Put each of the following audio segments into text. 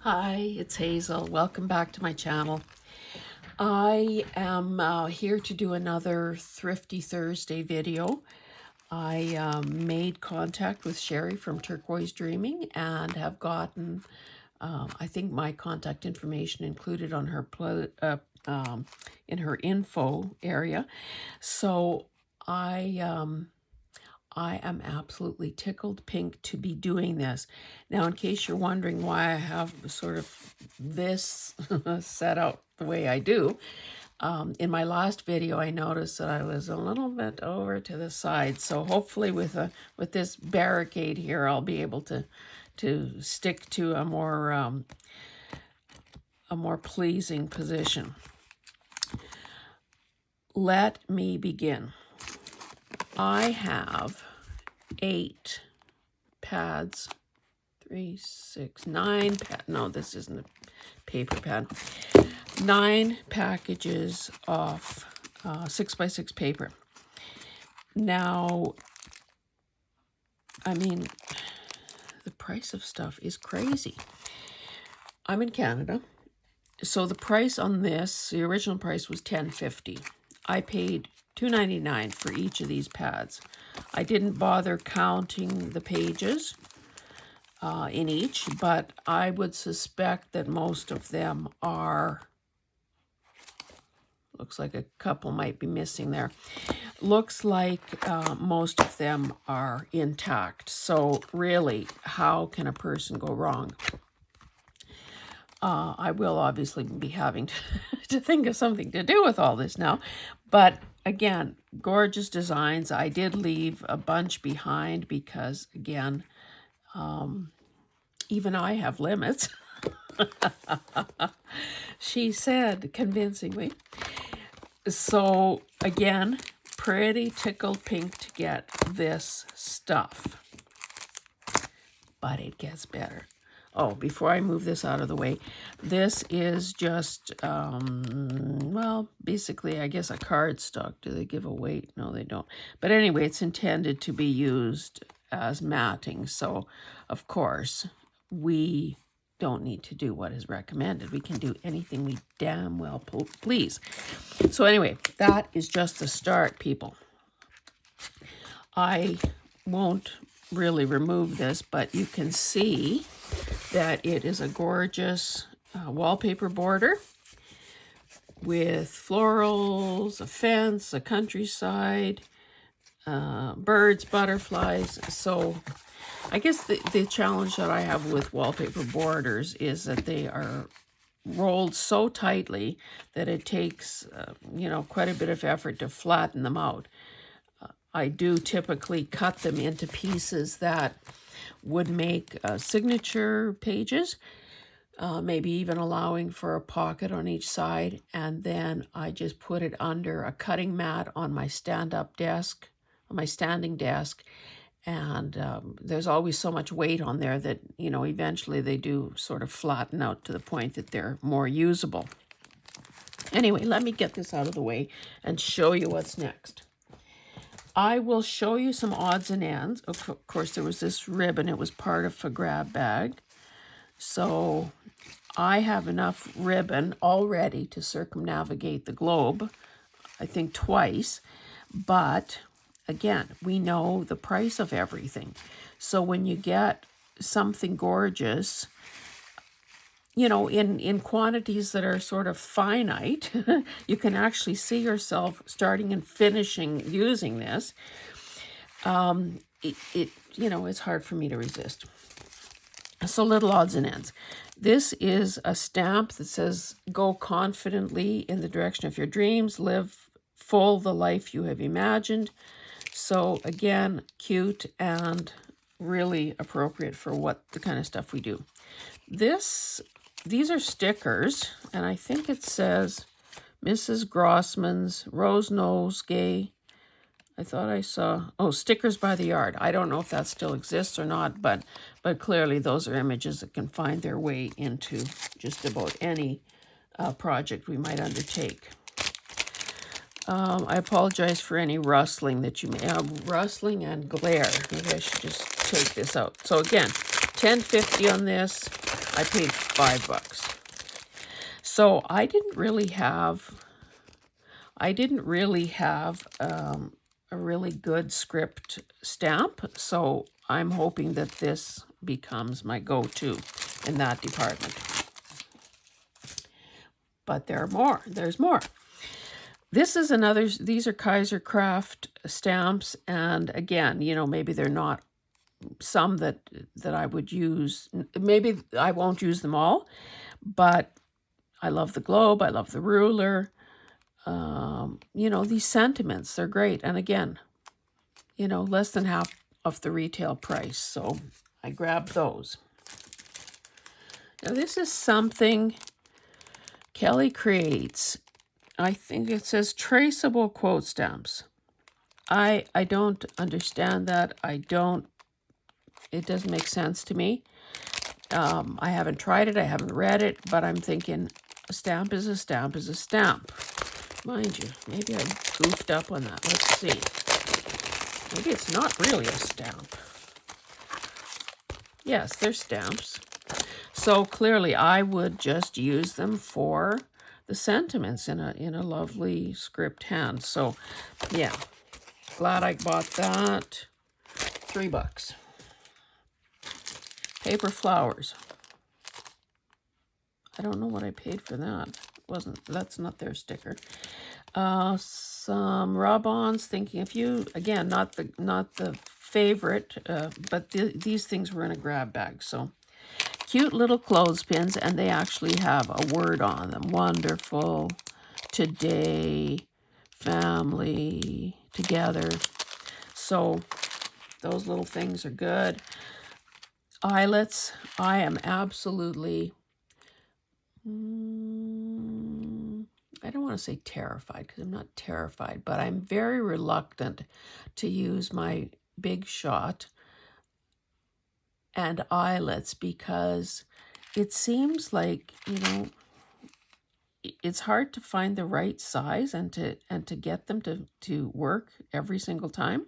Hi, it's Hazel. Welcome back to my channel. I am here to do another Thrifty Thursday video. I made contact with Sherry from Turquoise Dreaming and have gotten, I think, my contact information included on her in her info area. So I am absolutely tickled pink to be doing this. Now, in case you're wondering why I have sort of this set out the way I do, in my last video, I noticed that I was a little bit over to the side. So hopefully with this barricade here, I'll be able to stick to a more pleasing position. Let me begin. I have 8 pads, 3, 6, 9 no, this isn't a paper pad. 9 packages of 6x6 paper. Now, I mean, the price of stuff is crazy. I'm in Canada, so the price on this, the original price was $10.50. I paid $2.99 for each of these pads. I didn't bother counting the pages in each, but I would suspect that most of them are, looks like a couple might be missing there. Looks like most of them are intact. So really, how can a person go wrong? I will obviously be having to think of something to do with all this now, but again, gorgeous designs. I did leave a bunch behind because, again, even I have limits. She said convincingly. So again, pretty tickled pink to get this stuff, but it gets better. Oh, before I move this out of the way, this is just, well, basically, I guess a cardstock. Do they give a weight? No, they don't. But anyway, it's intended to be used as matting. So, of course, we don't need to do what is recommended. We can do anything we damn well please. So anyway, that is just the start, people. I won't really remove this, but you can see that it is a gorgeous wallpaper border with florals, a fence, a countryside, birds, butterflies. So I guess the challenge that I have with wallpaper borders is that they are rolled so tightly that it takes, you know, quite a bit of effort to flatten them out. I do typically cut them into pieces that would make signature pages, maybe even allowing for a pocket on each side, and then I just put it under a cutting mat on my stand-up desk, on my standing desk, and there's always so much weight on there that, you know, eventually they do sort of flatten out to the point that they're more usable. Anyway, let me get this out of the way and show you what's next. I will show you some odds and ends. Of course, there was this ribbon. It was part of a grab bag. So I have enough ribbon already to circumnavigate the globe, I think twice. But again, we know the price of everything. So when you get something gorgeous, you know, in quantities that are sort of finite, you can actually see yourself starting and finishing using this. You know, it's hard for me to resist. So little odds and ends. This is a stamp that says, "Go confidently in the direction of your dreams, live full the life you have imagined." So again, cute and really appropriate for what the kind of stuff we do. These are stickers, and I think it says Mrs. Grossman's Rose Nosegay. I thought I saw, oh, Stickers by the Yard. I don't know if that still exists or not, but clearly those are images that can find their way into just about any project we might undertake. I apologize for any rustling that you may have. Rustling and glare. Maybe I should just take this out. So again, $10.50 on this. I paid $5. So I didn't really have a really good script stamp. So I'm hoping that this becomes my go-to in that department. But there are more. There's more. This is another, these are Kaiser Craft stamps. And again, you know, maybe they're not some that I would use. Maybe I won't use them all, but I love the globe. I love the ruler. You know, these sentiments, they're great. And again, you know, less than half of the retail price. So I grabbed those. Now this is something Kelly creates. I think it says traceable quote stamps. I don't understand that. It doesn't make sense to me. I haven't tried it. I haven't read it, but I'm thinking a stamp is a stamp is a stamp. Mind you, maybe I goofed up on that. Let's see. Maybe it's not really a stamp. Yes, they're stamps. So clearly I would just use them for the sentiments in a lovely script hand. So yeah, glad I bought that. $3. Paper flowers. I don't know what I paid for that. That's not their sticker. Some rub-ons. Thinking of you. Again, not the favorite, but these things were in a grab bag. So cute little clothespins, and they actually have a word on them. Wonderful, today, family, together. So those little things are good. Eyelets. I am absolutely, I don't want to say terrified, because I'm not terrified, but I'm very reluctant to use my Big Shot and eyelets, because it seems like, you know, it's hard to find the right size and to get them to work every single time.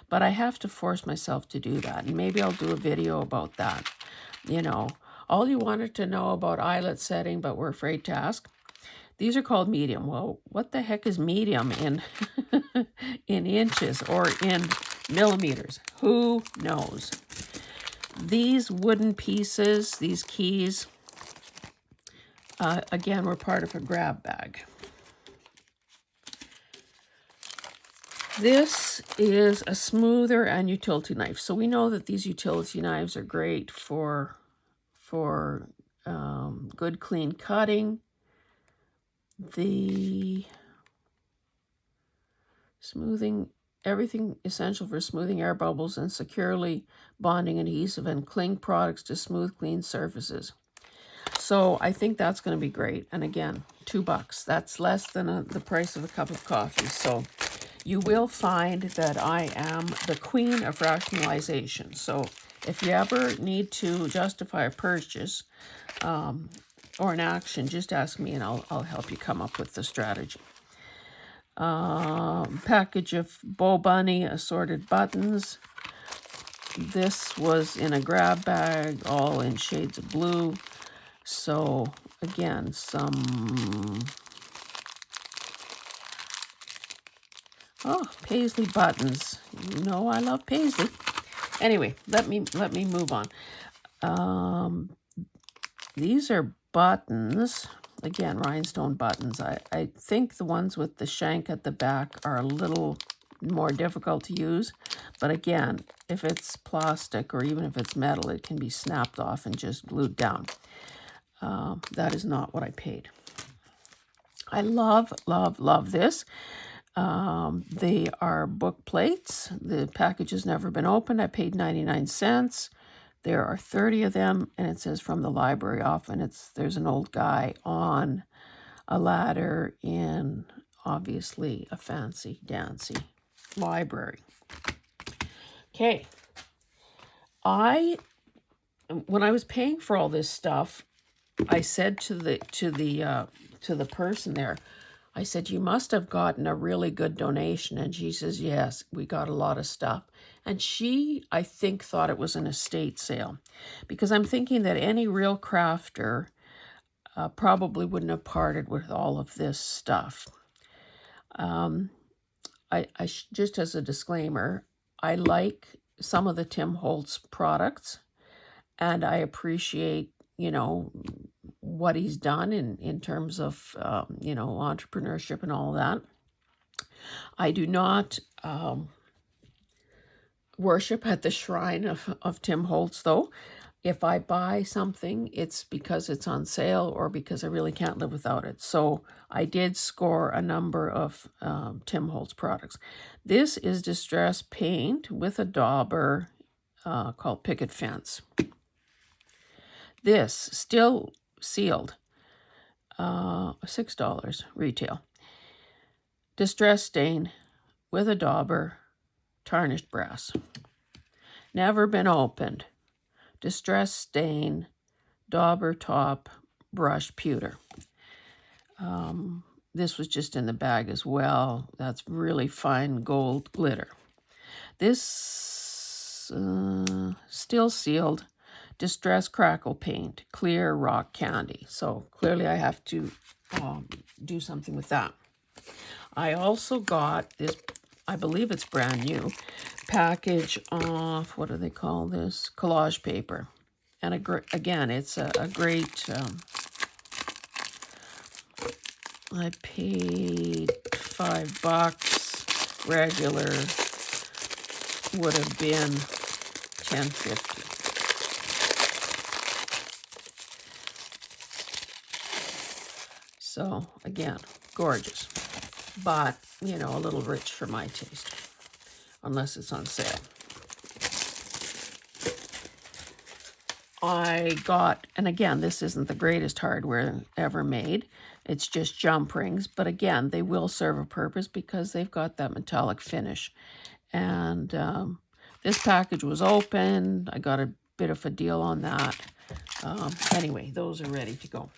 But I have to force myself to do that, and maybe I'll do a video about that. You know, all you wanted to know about eyelet setting, but were afraid to ask. These are called medium. Well, what the heck is medium in in inches or in millimeters? Who knows? These wooden pieces, these keys, again, were part of a grab bag. This is a smoother and utility knife. So we know that these utility knives are great for good, clean cutting. The smoothing, everything essential for smoothing air bubbles and securely bonding adhesive and cling products to smooth, clean surfaces. So I think that's going to be great. And again, $2. That's less than the price of a cup of coffee. So you will find that I am the queen of rationalization. So if you ever need to justify a purchase or an action, just ask me and I'll help you come up with the strategy. Package of Bow Bunny assorted buttons. This was in a grab bag, all in shades of blue. So again, some paisley buttons. You know I love paisley. Anyway, let me move on. These are buttons. Again, rhinestone buttons. I think the ones with the shank at the back are a little more difficult to use. But again, if it's plastic or even if it's metal, it can be snapped off and just glued down. That is not what I paid. I love, love, love this. They are book plates. The package has never been opened. I paid 99 cents. There are 30 of them, and it says from the library. Often there's an old guy on a ladder in, obviously, a fancy dancy library. Okay. When I was paying for all this stuff, I said to the person there, I said, you must have gotten a really good donation. And she says, yes, we got a lot of stuff. And she, I think, thought it was an estate sale, because I'm thinking that any real crafter probably wouldn't have parted with all of this stuff. Just as a disclaimer, I like some of the Tim Holtz products, and I appreciate, you know, what he's done in terms of, you know, entrepreneurship and all that. I do not worship at the shrine of Tim Holtz, though. If I buy something, it's because it's on sale or because I really can't live without it. So I did score a number of Tim Holtz products. This is distress paint with a dauber called Picket Fence. This, still sealed, $6 retail. Distress stain with a dauber, tarnished brass. Never been opened. Distress stain, dauber top, brush pewter. This was just in the bag as well. That's really fine gold glitter. This still sealed, distress crackle paint, clear rock candy. So clearly I have to do something with that. I also got this, I believe it's brand new, package of, what do they call this? Collage paper. And again, it's a great, I paid $5. Regular would have been $10.50. So again, gorgeous. But, you know, a little rich for my taste, unless it's on sale. I got, and again, this isn't the greatest hardware ever made. It's just jump rings. But again, they will serve a purpose because they've got that metallic finish. And this package was open. I got a bit of a deal on that. Anyway, those are ready to go.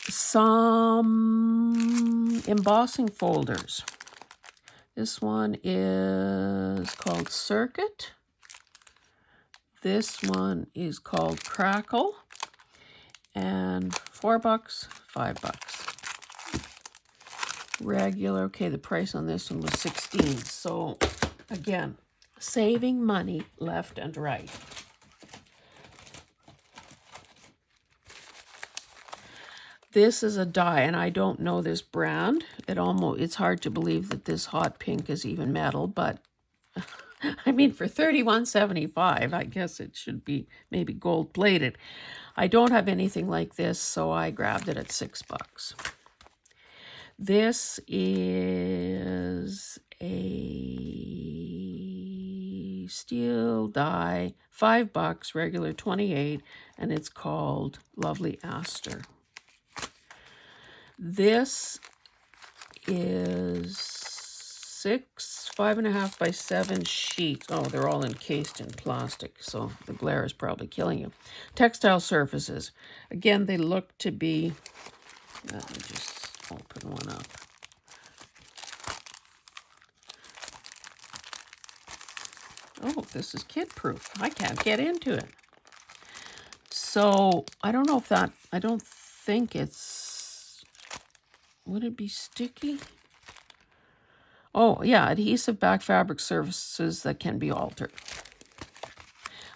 Some embossing folders. This one is called Circuit. This one is called Crackle. And $4, $5. Regular. Okay, the price on this one was $16. So again, saving money left and right. This is a die, and I don't know this brand. It's hard to believe that this hot pink is even metal, but I mean, for $31.75, I guess it should be maybe gold plated. I don't have anything like this, so I grabbed it at $6. This is a steel die, $5, regular $28, and it's called Lovely Aster. This is 5.5 by 7 sheets. Oh, they're all encased in plastic, so the glare is probably killing you. Textile surfaces. Again, they look to be, let me just open one up. Oh, this is kid-proof. I can't get into it. So, I don't know if that, I don't think it's, would it be sticky? Oh, yeah, adhesive back fabric surfaces that can be altered.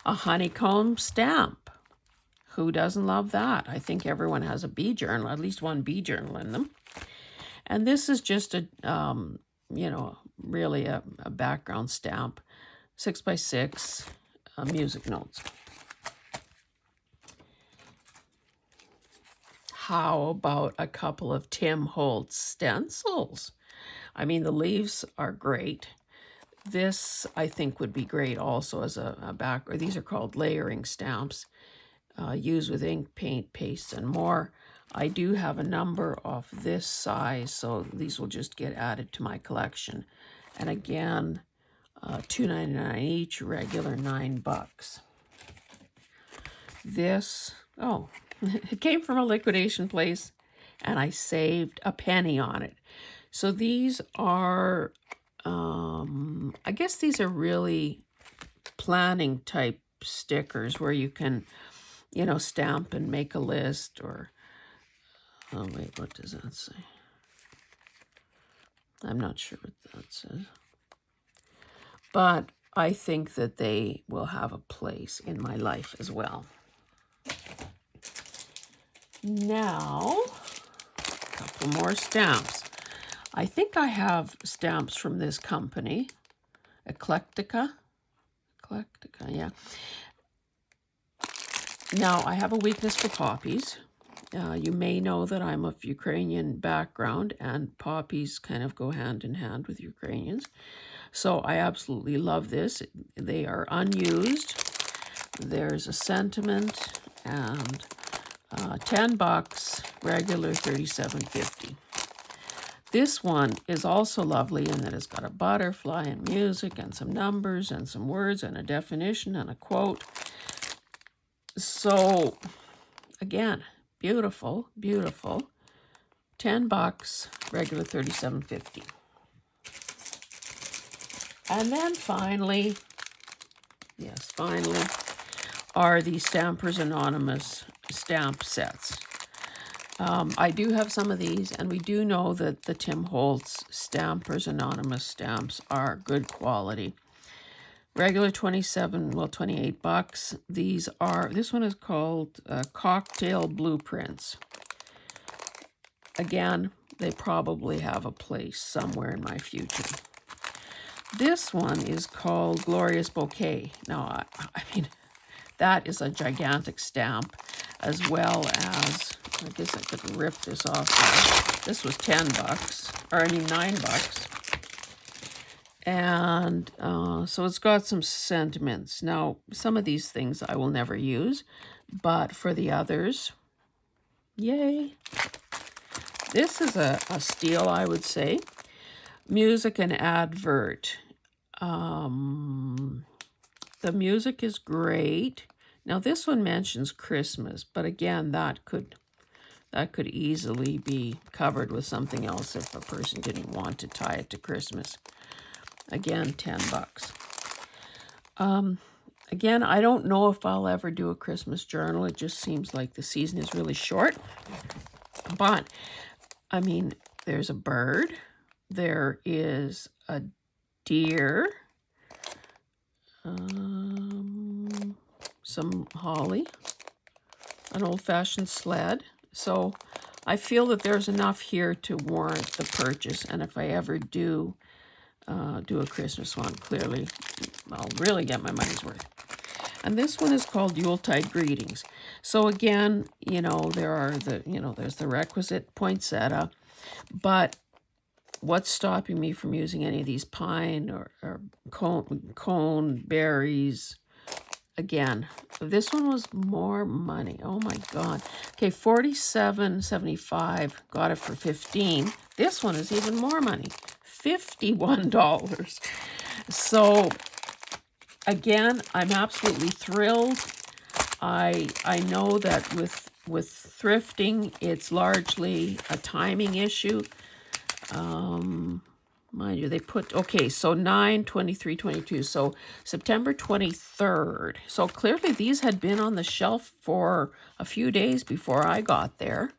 A honeycomb stamp. Who doesn't love that? I think everyone has a bee journal, at least one bee journal in them. And this is just a, you know, really a background stamp. 6 by 6 music notes. How about a couple of Tim Holtz stencils? I mean, the leaves are great. This, I think, would be great also as a back, or these are called layering stamps, used with ink, paint, pastes, and more. I do have a number of this size, so these will just get added to my collection. And again, $2.99 each, regular $9. This, oh, it came from a liquidation place, and I saved a penny on it. So these are I guess these are really planning type stickers where you can, you know, stamp and make a list, or, oh wait, what does that say? I'm not sure what that says. But I think that they will have a place in my life as well. Now, a couple more stamps. I think I have stamps from this company, Eclectica, yeah. Now, I have a weakness for poppies. You may know that I'm of Ukrainian background, and poppies kind of go hand in hand with Ukrainians. So I absolutely love this. They are unused. There's a sentiment, and $10, regular $37.50. This one is also lovely in that it's got a butterfly and music and some numbers and some words and a definition and a quote. So, again, beautiful, beautiful. $10, regular $37.50. And then finally, yes, finally, are the Stampers Anonymous stamp sets. I do have some of these, and we do know that the Tim Holtz Stampers Anonymous stamps are good quality. Regular $28. These are, this one is called Cocktail Blueprints. Again, they probably have a place somewhere in my future. This one is called Glorious Bouquet. Now, I mean, that is a gigantic stamp, as well as, I guess I could rip this off now. This was $10, or I mean $9. And so it's got some sentiments. Now, some of these things I will never use, but for the others, yay. This is a steal, I would say. Music and advert. The music is great. Now, this one mentions Christmas, but again, that could easily be covered with something else if a person didn't want to tie it to Christmas. Again, $10. Again, I don't know if I'll ever do a Christmas journal. It just seems like the season is really short. But, I mean, there's a bird. There is a deer. Some holly. An old-fashioned sled. So I feel that there's enough here to warrant the purchase. And if I ever do a Christmas one, clearly I'll really get my money's worth. And this one is called Yuletide Greetings. So again, you know, there's the requisite poinsettia, but what's stopping me from using any of these pine or cone berries? Again, this one was more money. Oh my God. Okay, $47.75. Got it for $15. This one is even more money. $51. So again, I'm absolutely thrilled. I know that with thrifting, it's largely a timing issue. Mind you, they put, okay, so 9/23/22, so September 23rd. So clearly these had been on the shelf for a few days before I got there.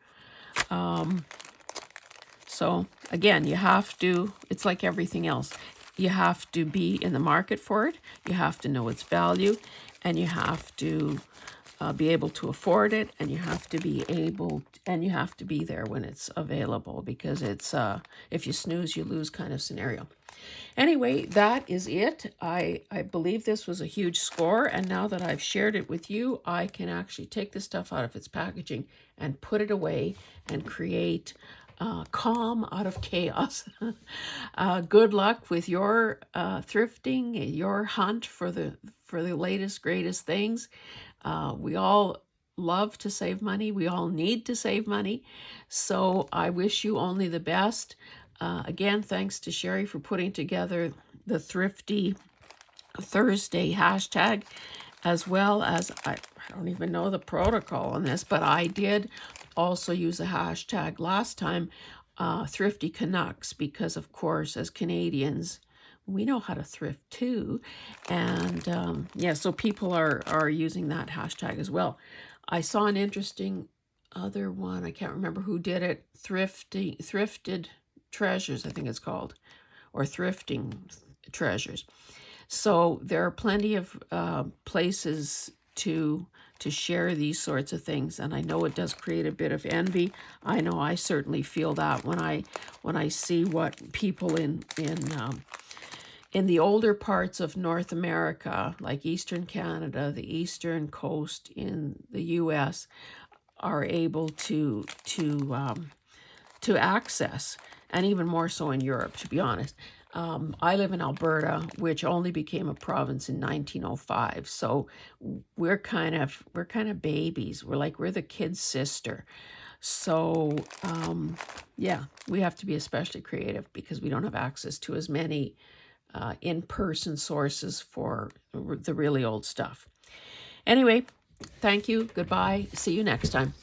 So again, you have to, it's like everything else. You have to be in the market for it. You have to know its value, and you have to be able to afford it, and you have to be there when it's available, because it's if you snooze, you lose kind of scenario. Anyway, that is it. I believe this was a huge score, and now that I've shared it with you, I can actually take this stuff out of its packaging and put it away and create calm out of chaos. Good luck with your thrifting, your hunt for the latest, greatest things. We all love to save money. We all need to save money. So I wish you only the best. Again, thanks to Sherry for putting together the Thrifty Thursday hashtag, as well as, I don't even know the protocol on this, but I did also use a hashtag last time, Thrifty Canucks, because of course, as Canadians, we know how to thrift too. And yeah, so people are using that hashtag as well. I saw an interesting other one. I can't remember who did it. Thrifted treasures, I think it's called, or thrifting treasures. So there are plenty of places to share these sorts of things, and I know it does create a bit of envy. I know I certainly feel that when I see what people in the older parts of North America, like Eastern Canada, the Eastern Coast in the U.S., are able to access, and even more so in Europe, to be honest. I live in Alberta, which only became a province in 1905. So we're kind of babies. We're the kid's sister. So yeah, we have to be especially creative because we don't have access to as many in-person sources for the really old stuff. Anyway, thank you. Goodbye. See you next time.